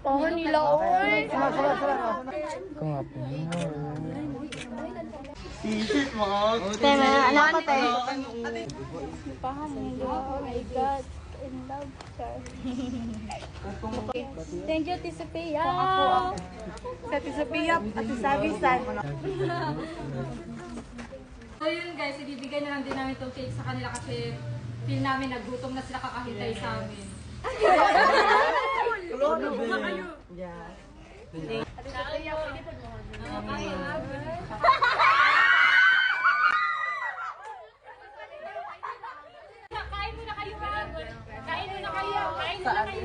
Oh, nila, oy. Kung nga po. Isit mo. Tema, alam ko tayo. Oh my God. In love, sir. Thank you, Ate Sophia. Sa Tisapia at Sabisan. So yun guys, ibibigay na lang din namin itong cake sa kanila kasi feel namin nagutom na sila kakahintay sa amin. Kain muna kayo, kain muna kayo.